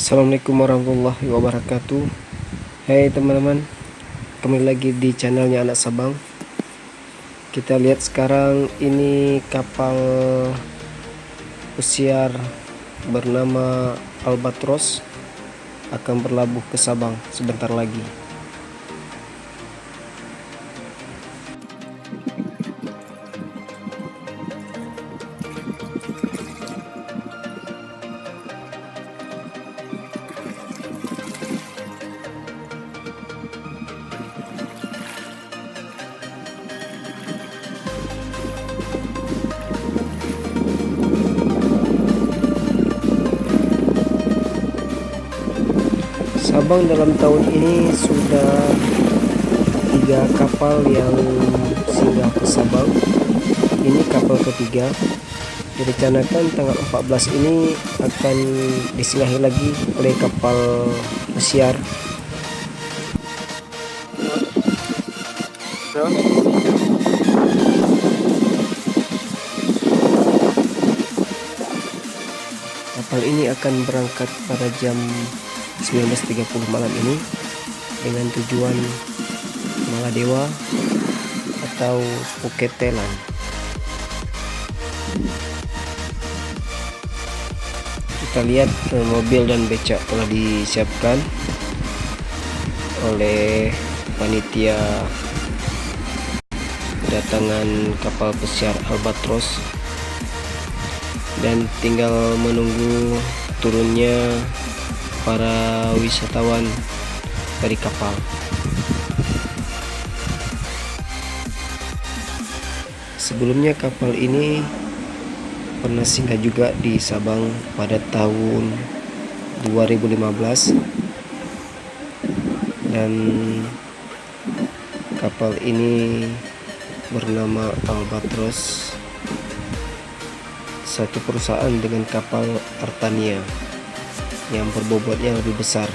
Assalamualaikum warahmatullahi wabarakatuh. Hai teman-teman, kembali lagi di channelnya Anak Sabang. Kita lihat sekarang ini kapal pesiar bernama Albatros akan berlabuh ke Sabang sebentar lagi. Sabang dalam tahun ini sudah 3 kapal yang singgah ke Sabang. Ini kapal ketiga. Direncanakan tanggal 14 ini akan disinggahi lagi oleh kapal pesiar. Kapal ini akan berangkat pada jam 19.30 malam ini dengan tujuan Maladewa atau Phuket, Thailand. Kita lihat mobil dan becak telah disiapkan oleh panitia kedatangan kapal pesiar Albatros, dan tinggal menunggu turunnya para wisatawan dari kapal. Sebelumnya kapal ini pernah singgah juga di Sabang pada tahun 2015, dan kapal ini bernama Albatros, satu perusahaan dengan kapal Artania yang berbobotnya lebih besar.